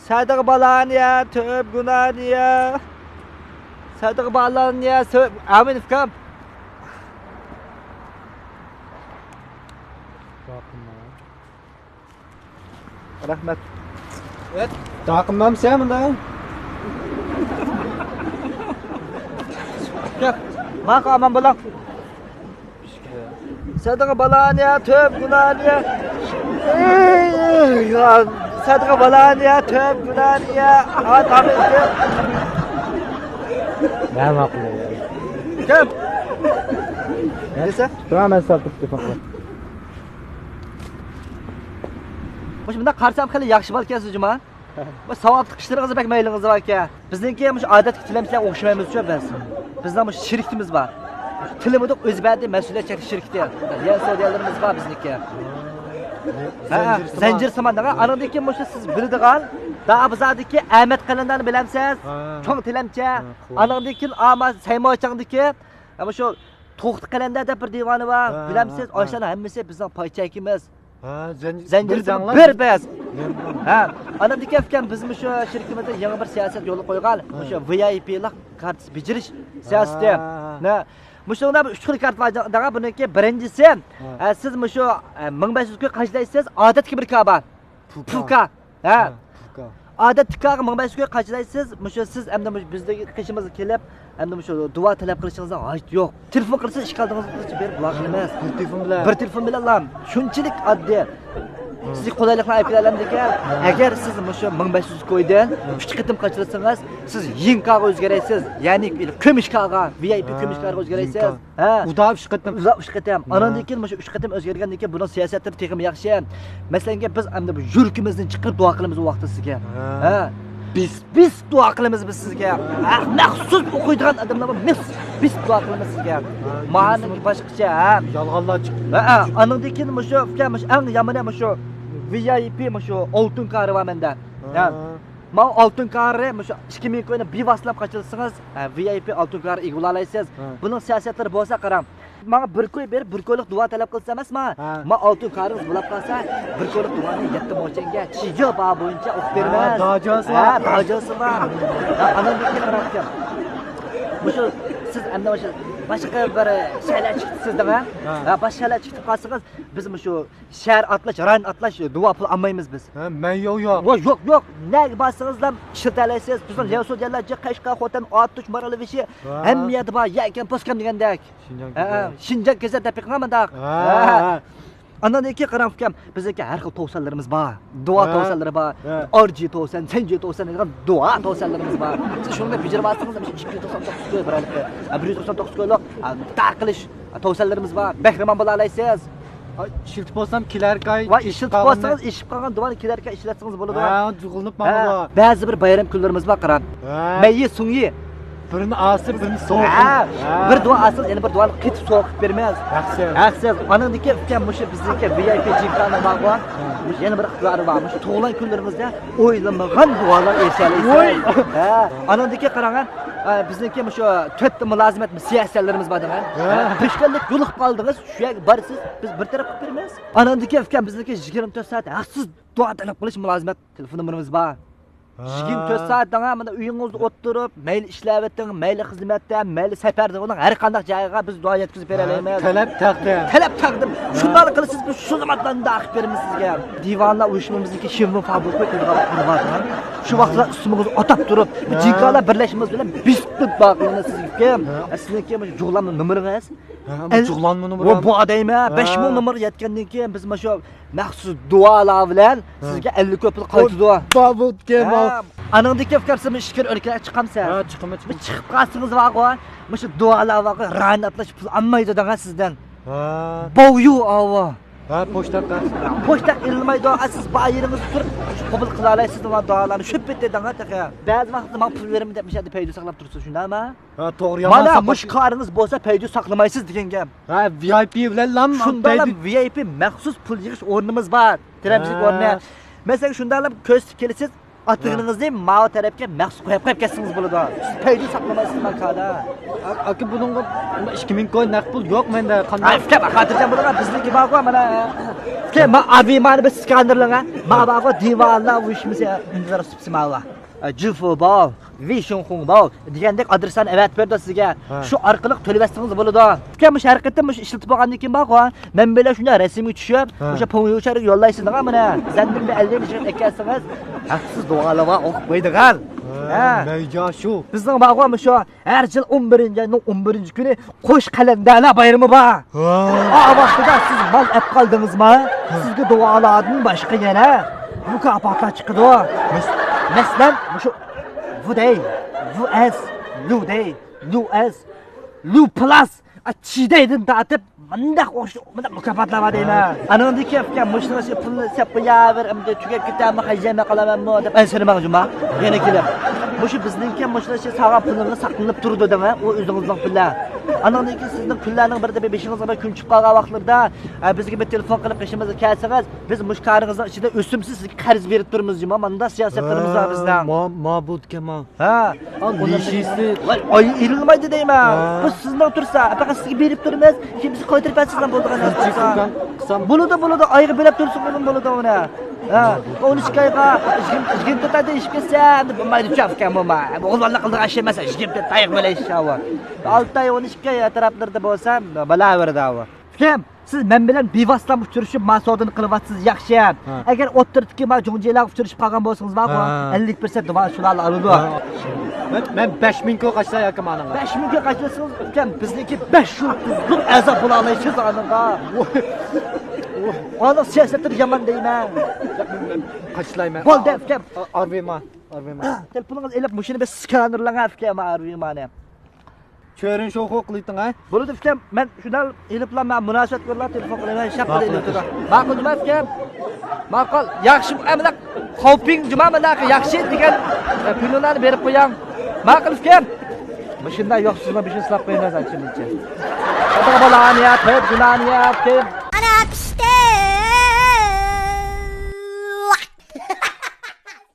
Sadık balaniya, töp gunaniya. Sadık balaniya, amin fikam. Rahmet. Evet. Takımdan sen mi daha? Gel. Bak aman bulan. Sadık balaniya, töp gunaniya. Sadık balaniya, töp gunaniya. Amin fikam. Ne makul ya? Gel. Neyse. Tamam ben satıp defakla. Bunda qarsam xili yaxshi balkasiz juma. Bu savobli qishlaringiz bak maylingiz bor ekan. Bizniki mush odat tilamizga o'xshamaymiz-ku biz. Bizning mush shirkimiz bor. Tilimizda o'zbadi mas'uliyat chekish shirkdi. Ya sodiyalarimiz bor bizniki. Zanjir samandaga anadagi mush siz biladigan da bizadagi Ahmet qalandan bilamsiz. Cho'ng tilamcha. Anadagi ama saymochangdiki shu to'xti qalanda deb bir devoni bor. Bilamsiz, oshlar hammasi bizning poychakimiz. Zanjir bir bas. Ha, anadagi fikam biz shu shirkimizda yangi bir siyosat yo'li qo'ygan. O'sha VIP'lik kart bijirish siyosati. Na Muşunda 3 xil kart var. Daha bununki birincisi siz shu 1500 ga qachlaysiz, odatga bir kaba. Pulka. Ha. Odatga 1500 ga qachlaysiz, siz endi bizdagi qishimiz kelib, endi shu duo talab qilishingizga hojat yo'q. Telefon qilsa ish qildingizni berib buloq emas. Bir telefon bilan lam. Shunchalik oddiy. Siz qulayliklar olib kelaman degan. Agar siz shu 1500 qo'ydan 3 qitim qachirasangiz, siz yinkaga o'zgarasiz. Ya'ni ko'mishkaga, VIP ko'mishkaga o'zgarasiz. Ha. Uda 3 qitim. Andan keyin shu 3 qitim o'zgargandan keyin buning siyosati texim yaxshi. Masalan, biz endi bu yurkimizni chiqirib duo qilamiz u vaqtda sizga. Ha. Biz duo qilamiz biz sizga. Maxsus o'qiydigan odamlar biz duo qilamiz sizga. Ma'ni boshqacha. Yolg'onlar chiqdi. Ha, andan keyin shu eng yomoni shu VIP shu oltin kari var menda. Ha. Men oltin kari shu 2000 ko'yni bevositali qachilsangiz, VIP oltin kari egula olasiz. Buning siyosatlari bo'lsa qarang. Menga bir ko'y berib, bir ko'ylik duo talab qilsa emasmi? Men oltin karingiz bo'lib qolsa, bir ko'ylik duoni 7 mo'changa chijo ba bo'yicha o'qib beramiz. Ha, dojosi bor. Andan keyin qarang. Shu siz endi shu boshqa bir shaylar chiqdi sizda, ha? Boshqa shaylar chiqib qolsangiz, biz shu shahar atlash, rayon atlash duo pul olmaymiz biz. Ha, men yo'q. Yo'q. Nega borsangiz ham ishlatasiz. Bizning Yevso'diyalarga Qashqa, Xotan, Ottuch, Maralavishi hamiyati bor. Yakan poskam degandek. Shinjang kezar deb qilmandaq. Ha. Andan keyin qarang fikam, bizdagi har xil tavsiyalarimiz bor. Duo tavsiyalari bor. Orji tavsiyan, senji tavsiyan degan duo tavsiyalarimiz bor. Siz shunga bijirib olsangiz, 299 ko'y biralik, 199 ko'ylik taqilish tavsiyalarimiz bor. Bahramon bo'la olasiz. Shiltib olsam kelarkay. Va shiltib olsangiz, ishib qolgan duoni kelarkay ishlatsangiz bo'ladi. Ha, jug'ilib mana. Ba'zi bir bayram kunlarimiz bor qarang. Mayyi sungi birini asib, birini so'q. Bir duo asib, yana bir duoni qitib so'qib bermaymiz. Yaxshi. Anandiki fikam bizniki VIP jinkani bor. Yana bir ixtiyori bor. Tug'ilgan kunlarimizda o'ylanmagan duolar eshalaysiz. Ha, anandiki qarang, bizniki shu 4 ta mulozimat siyosatlarimiz bor degan. Peshkanlik yo'liq qoldingiz, shu yerga borsiz, biz bir taraf qilib beramiz. Anandiki fikam bizniki 24 soat haqsiz duo talab qilish mulozimat telefon nomerimiz bor. 24 soatdan mana uyingizda o'tirib, mayli ishlayotgan, mayli xizmatda, mayli safarda, uning har qanday joyiga biz duo yetkazib bera olamiz. Talab taqdim. Shunday qilasiz, biz shu zamondan daqib beramiz sizga. Divonlar uyushmamizniki Shimon fabrika qilgan. Shu vaqtlar ismingizni atab turib, jinkalar birlashmamiz bilan bispit baqilni sizga. Sizniki jug'lanma nomeringiz? Jug'lanma nomeri. Bu odamga 5000 nomer yetgandan keyin biz shu maxsus duolar bilan sizga 50 ko'plik qayta duo. Babutga anandiki fikrsiz ishkir o'lkaga chiqamsa. Ha, chiqaman. Chiqib qolsangiz vaqo, shu duolar vaqo ranatlash pul olmaydi degan sizdan. Ha. Boyu ava. Ha, pochta ilmaydi. Siz bayringiz turib qabul qila olasiz duolarni shu bitdi degan taqa. Ba'zi vaqtda men pul beraman deb mishadi paydo saqlab tursiz, shundaymi? Ha, to'g'ri. Mana mush qaringiz bo'lsa paydo saqlamaysiz degan gap. Ha, VIP bilan lam paydo VIP maxsus pul yig'ish o'rnimiz bor. Tiramchilik o'rni. Mesela shundalar ko'z kelasiz, Atığınızı mao tarafga maxsus qo'yib ketsangiz bo'ladi. Siz paydo saqlamaysiz makada. Aka bununla 2000 koy naqd pul yo'q menda. Ay, fikr xotirjam bo'ling, bizniki bor-ku mana. Fikr ma abimani biz skannerlanga, ma bor divanlar uyushmasi imzor subsimala. Jufu bor, Vishonxung bor degandek adreslarni avat berdi sizga. Shu orqali to'layversangiz bo'ladi. Fikr mush harakatda mush ishlatib bo'lgandan keyin bor-ku, men bilan shunday rasmiy tushib, o'sha po'yuchar yo'llaysizlar mana. Zandimda 50 ming ekkansiz, haqsiz duolava o'qib qo'ydigan. Meyja şu. Bizning bag'om shu har yil 11-oyning 11-kuni qo'sh qalandalar bayrami bor. Vaqtida siz mal olib qoldingizmi? Sizga duolardan boshqa yana mukofotlar chiqadi. Masalan, shu Vuday, VS, Luday, US, Lu Plus, achidaydan tatib mundaq o'sha mukofotlar bor deyman. Anandan keyin mushtarish pulni sep qo'yaver, endi tugab ketami, hajama qilamanmi deb aytishmoqchima. Yana kelib. Shu bizningki mushtarish sog'am pulini saqlanib turdi dema, u o'zingizning pullar. Anandan keyin sizning pullarning birida 5-ingizga kun chiqib qolgan vaqtlarda bizga bir telefon qilib qishimizga kelsangiz, biz mushkaringizning ichida o'simsiz sizga qarz berib turmiz jima. Manda siyosatlarimiz bor bizdan. Mabud kema. Ha, Nishisi. Oy, irilmaydi deyman. Biz sizdan tursa, faqat sizga berib turmiz. Kimsi qo'ydirib bersangiz bo'ladigan narsa. Bo'ladi, oyga berib tursin bo'ladi uni. Ha, 13 oyga ishga tatadi ish kelsam deb bo'lmaydi chafkan bo'lma. O'g'illar qildigan ish emas, ishga tayiq bilan ishlayapti. 6 oy 12 oy taraflarda bo'lsam, bilaverdi u. Kim? Siz men bilan bevosita uchrashib masodini qilyapsiz, yaxshi. Agar o'ttirdiki men jonjelar uchrashib qolgan bo'lsangiz, baqo 50% duo shularni oladi. Men 5000 koy qaçsa yakım ananga. 5000 koy qaçsangiz, ukam bizniki 500 azab bo'la olasiz ananga. Ona siyosatni yomon deyman. Qaçlayman. Bo'ldi, ukam. Arvema. Telefoningiz elib mushuni biz skanerlarga ukam arvemani. Çöğürün şu hukukluydun ha? Bo'ladi ukam, men shundan eliblar men munosabat ko'rlar telefon qilaman, shaqada elibdi. Ma'qul nima ukam? Ma'qul, yaxshi, mana xavfing juma mana yaxshi degan pullarni berib qo'ying. Ma'qul ukam. Shunday yo'qsizmi, bir şey silab qo'yinglar aytishimcha. Xudo bolaniyat, hep gunaniyat,